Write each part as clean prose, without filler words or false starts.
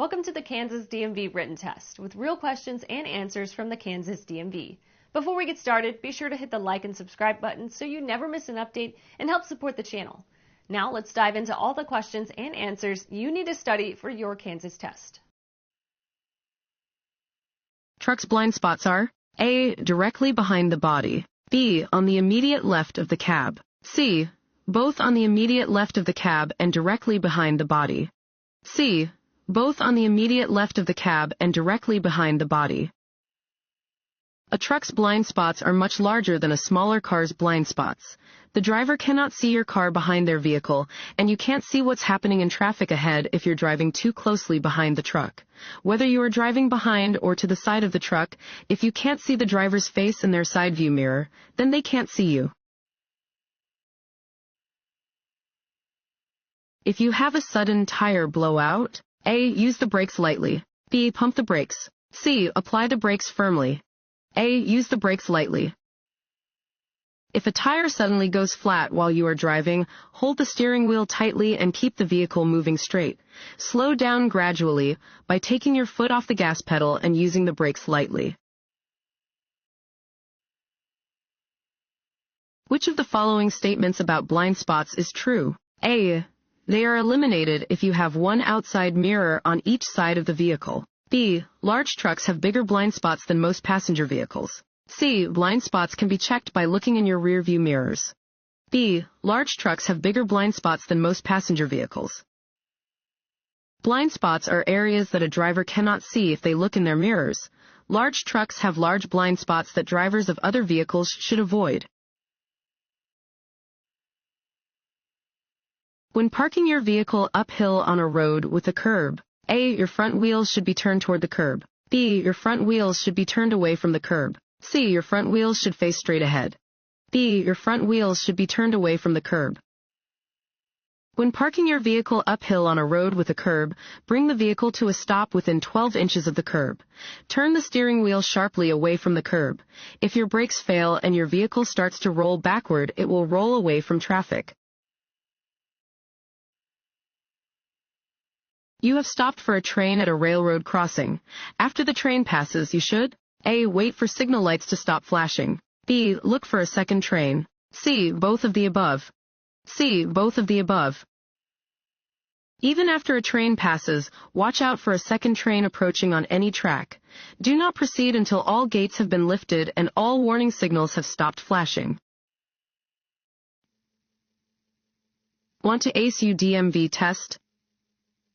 Welcome to the Kansas DMV Written Test with real questions and answers from the Kansas DMV. Before we get started, be sure to hit the like and subscribe button so you never miss an update and help support the channel. Now let's dive into all the questions and answers you need to study for your Kansas test. Truck's blind spots are A. Directly behind the body, B. On the immediate left of the cab, C. Both on the immediate left of the cab and directly behind the body, C. Both on the immediate left of the cab and directly behind the body. A truck's blind spots are much larger than a smaller car's blind spots. The driver cannot see your car behind their vehicle, and you can't see what's happening in traffic ahead if you're driving too closely behind the truck. Whether you are driving behind or to the side of the truck, if you can't see the driver's face in their side view mirror, then they can't see you. If you have a sudden tire blowout, A. Use the brakes lightly, B. Pump the brakes, C. Apply the brakes firmly, A. Use the brakes lightly. If a tire suddenly goes flat while you are driving, hold the steering wheel tightly and keep the vehicle moving straight. Slow down gradually by taking your foot off the gas pedal and using the brakes lightly. Which of the following statements about blind spots is true? A. They are eliminated if you have one outside mirror on each side of the vehicle. B. Large trucks have bigger blind spots than most passenger vehicles. C. Blind spots can be checked by looking in your rear view mirrors. B. Large trucks have bigger blind spots than most passenger vehicles. Blind spots are areas that a driver cannot see if they look in their mirrors. Large trucks have large blind spots that drivers of other vehicles should avoid. When parking your vehicle uphill on a road with a curb, A. Your front wheels should be turned toward the curb. B. Your front wheels should be turned away from the curb. C. Your front wheels should face straight ahead. B. Your front wheels should be turned away from the curb. When parking your vehicle uphill on a road with a curb, bring the vehicle to a stop within 12 inches of the curb. Turn the steering wheel sharply away from the curb. If your brakes fail and your vehicle starts to roll backward, it will roll away from traffic. You have stopped for a train at a railroad crossing. After the train passes, you should A. Wait for signal lights to stop flashing. B. Look for a second train. C. Both of the above. C. Both of the above. Even after a train passes, watch out for a second train approaching on any track. Do not proceed until all gates have been lifted and all warning signals have stopped flashing. Want to ace your DMV test?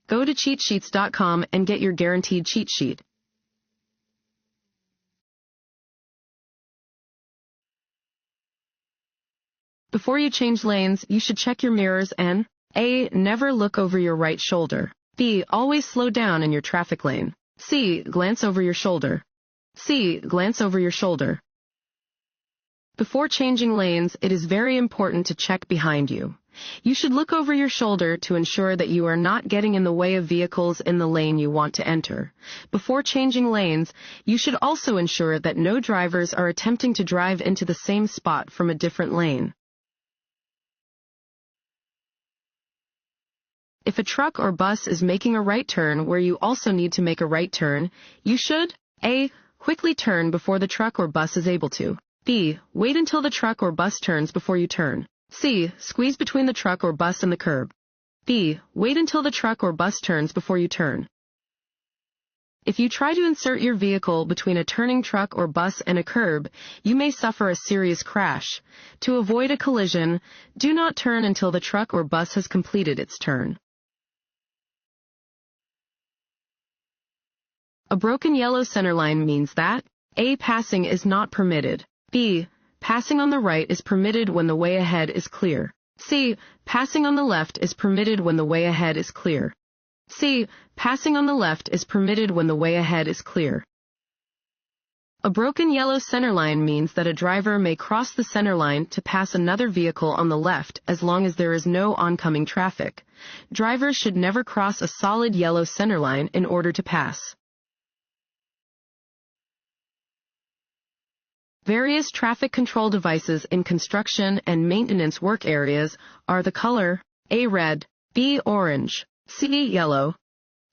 Go to cheatsheets.com and get your guaranteed cheat sheet. Before you change lanes, you should check your mirrors and A. Never look over your right shoulder. B. Always slow down in your traffic lane. C. Glance over your shoulder. C. Glance over your shoulder. Before changing lanes, it is very important to check behind you. You should look over your shoulder to ensure that you are not getting in the way of vehicles in the lane you want to enter. Before changing lanes, you should also ensure that no drivers are attempting to drive into the same spot from a different lane. If a truck or bus is making a right turn where you also need to make a right turn, you should A. Quickly turn before the truck or bus is able to. B. Wait until the truck or bus turns before you turn. C. Squeeze between the truck or bus and the curb. B. Wait until the truck or bus turns before you turn. If you try to insert your vehicle between a turning truck or bus and a curb, you may suffer a serious crash. To avoid a collision, do not turn until the truck or bus has completed its turn. A broken yellow centerline means that A. Passing is not permitted. B. Passing on the right is permitted when the way ahead is clear. C. Passing on the left is permitted when the way ahead is clear. C. Passing on the left is permitted when the way ahead is clear. A broken yellow centerline means that a driver may cross the centerline to pass another vehicle on the left as long as there is no oncoming traffic. Drivers should never cross a solid yellow centerline in order to pass. Various traffic control devices in construction and maintenance work areas are the color A. Red, B. Orange, C. Yellow,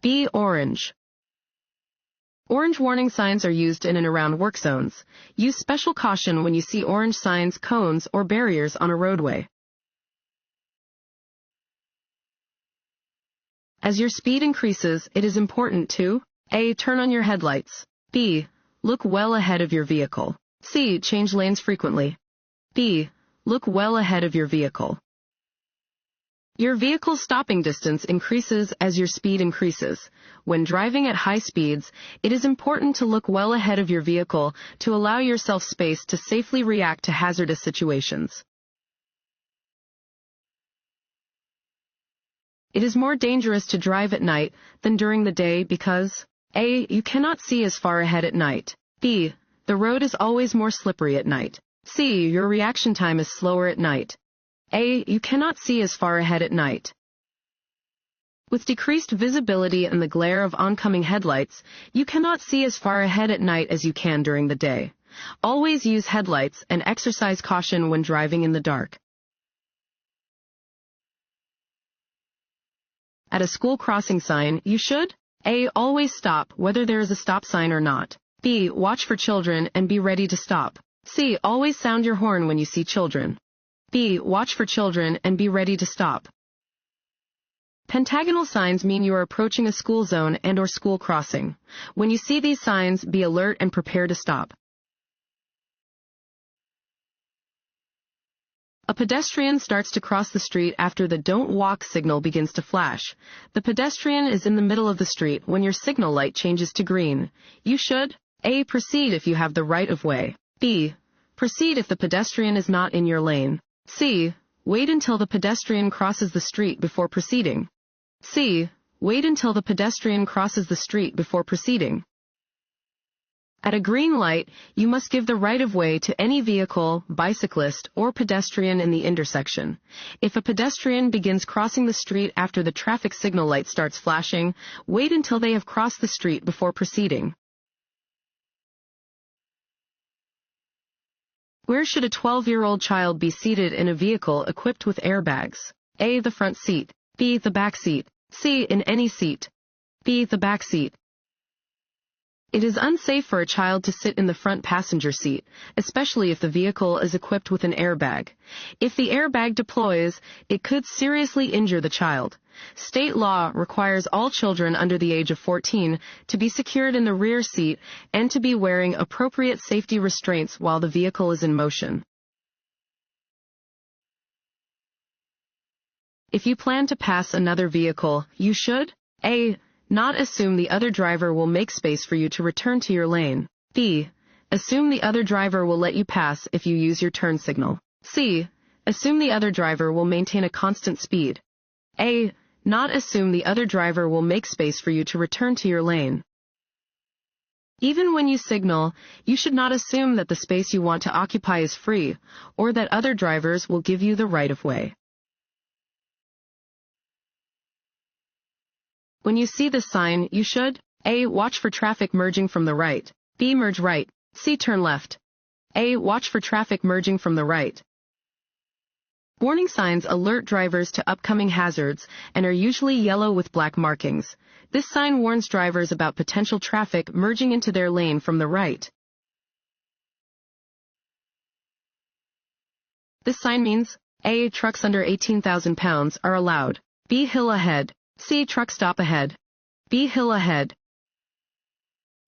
B. Orange. Orange warning signs are used in and around work zones. Use special caution when you see orange signs, cones, or barriers on a roadway. As your speed increases, it is important to A. Turn on your headlights. B. Look well ahead of your vehicle. C. Change lanes frequently. B. Look well ahead of your vehicle. Your vehicle's stopping distance increases as your speed increases. When driving at high speeds, it is important to look well ahead of your vehicle to allow yourself space to safely react to hazardous situations. It is more dangerous to drive at night than during the day because A. You cannot see as far ahead at night. B. The road is always more slippery at night. C. Your reaction time is slower at night. A. You cannot see as far ahead at night. With decreased visibility and the glare of oncoming headlights, you cannot see as far ahead at night as you can during the day. Always use headlights and exercise caution when driving in the dark. At a school crossing sign, you should A. Always stop whether there is a stop sign or not. B. Watch for children and be ready to stop. C. Always sound your horn when you see children. B. Watch for children and be ready to stop. Pentagonal signs mean you are approaching a school zone and/or school crossing. When you see these signs, be alert and prepare to stop. A pedestrian starts to cross the street after the don't walk signal begins to flash. The pedestrian is in the middle of the street when your signal light changes to green. You should A. Proceed if you have the right of way. B. Proceed if the pedestrian is not in your lane. C. Wait until the pedestrian crosses the street before proceeding. C. Wait until the pedestrian crosses the street before proceeding. At a green light, you must give the right of way to any vehicle, bicyclist, or pedestrian in the intersection. If a pedestrian begins crossing the street after the traffic signal light starts flashing, wait until they have crossed the street before proceeding. Where should a 12-year-old child be seated in a vehicle equipped with airbags? A. The front seat. B. The back seat. C. In any seat. B. The back seat. It is unsafe for a child to sit in the front passenger seat, especially if the vehicle is equipped with an airbag. If the airbag deploys, it could seriously injure the child. State law requires all children under the age of 14 to be secured in the rear seat and to be wearing appropriate safety restraints while the vehicle is in motion. If you plan to pass another vehicle, you should A. Not assume the other driver will make space for you to return to your lane. B. Assume the other driver will let you pass if you use your turn signal. C. Assume the other driver will maintain a constant speed. A. Not assume the other driver will make space for you to return to your lane. Even when you signal, you should not assume that the space you want to occupy is free, or that other drivers will give you the right of way. When you see this sign, you should A. Watch for traffic merging from the right. B. Merge right. C. Turn left. A. Watch for traffic merging from the right. Warning signs alert drivers to upcoming hazards and are usually yellow with black markings. This sign warns drivers about potential traffic merging into their lane from the right. This sign means A. Trucks under 18,000 pounds are allowed. B. Hill ahead. C. Truck stop ahead. B. Hill ahead.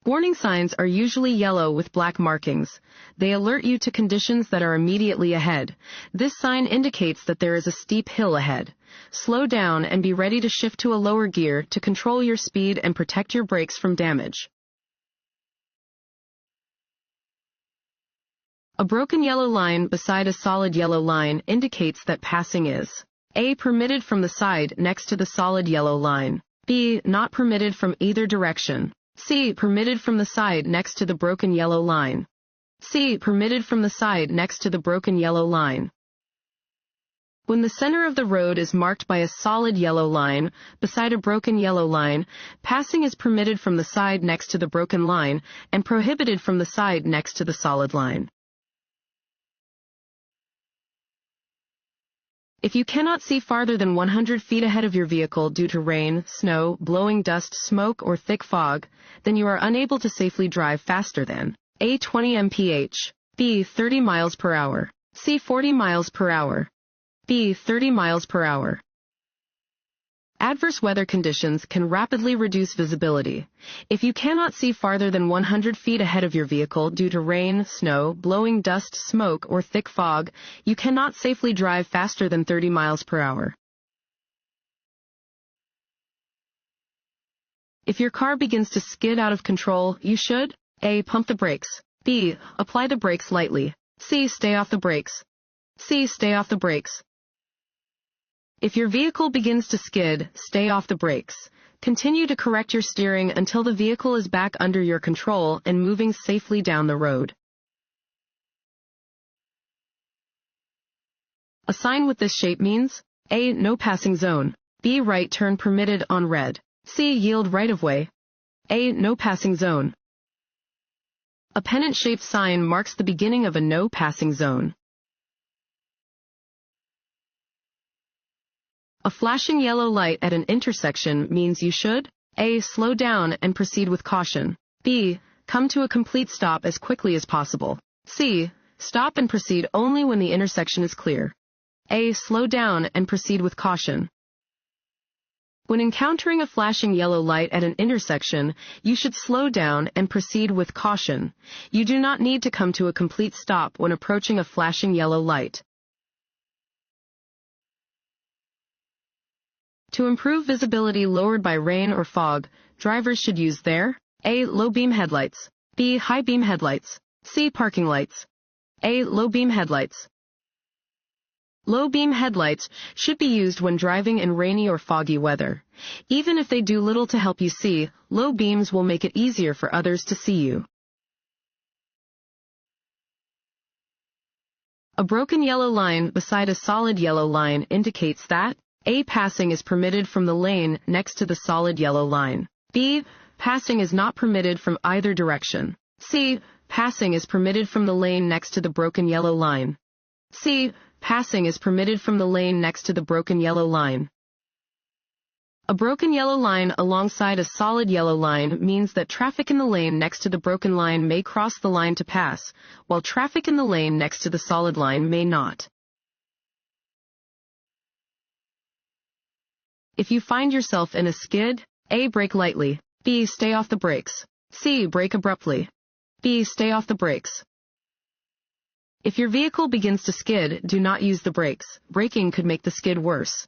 Warning signs are usually yellow with black markings. They alert you to conditions that are immediately ahead. This sign indicates that there is a steep hill ahead. Slow down and be ready to shift to a lower gear to control your speed and protect your brakes from damage. A broken yellow line beside a solid yellow line indicates that passing is A. Permitted from the side next to the solid yellow line. B. Not permitted from either direction. C. Permitted from the side next to the broken yellow line. C. Permitted from the side next to the broken yellow line. When the center of the road is marked by a solid yellow line beside a broken yellow line, passing is permitted from the side next to the broken line and prohibited from the side next to the solid line. If you cannot see farther than 100 feet ahead of your vehicle due to rain, snow, blowing dust, smoke, or thick fog, then you are unable to safely drive faster than A. 20 mph, B. 30 miles per hour, C. 40 miles per hour, B. 30 miles per hour. Adverse weather conditions can rapidly reduce visibility. If you cannot see farther than 100 feet ahead of your vehicle due to rain, snow, blowing dust, smoke, or thick fog, you cannot safely drive faster than 30 miles per hour. If your car begins to skid out of control, you should A. Pump the brakes, B. Apply the brakes lightly, C. Stay off the brakes, C. Stay off the brakes. If your vehicle begins to skid, stay off the brakes. Continue to correct your steering until the vehicle is back under your control and moving safely down the road. A sign with this shape means A. No passing zone, B. Right turn permitted on red, C. Yield right-of-way, A. No passing zone. A pennant-shaped sign marks the beginning of a no passing zone. A flashing yellow light at an intersection means you should A. Slow down and proceed with caution, B. Come to a complete stop as quickly as possible, C. Stop and proceed only when the intersection is clear, A. Slow down and proceed with caution. When encountering a flashing yellow light at an intersection, you should slow down and proceed with caution. You do not need to come to a complete stop when approaching a flashing yellow light. To improve visibility lowered by rain or fog, drivers should use their A. Low beam headlights, B. High beam headlights, C. Parking lights, A. Low beam headlights. Low beam headlights should be used when driving in rainy or foggy weather. Even if they do little to help you see, low beams will make it easier for others to see you. A broken yellow line beside a solid yellow line indicates that A. Passing is permitted from the lane next to the solid yellow line, B. Passing is not permitted from either direction, C. Passing is permitted from the lane next to the broken yellow line, C. Passing is permitted from the lane next to the broken yellow line. A broken yellow line alongside a solid yellow line means that traffic in the lane next to the broken line may cross the line to pass, while traffic in the lane next to the solid line may not. If you find yourself in a skid, A. Brake lightly, B. Stay off the brakes, C. Brake abruptly, B. Stay off the brakes. If your vehicle begins to skid, do not use the brakes. Braking could make the skid worse.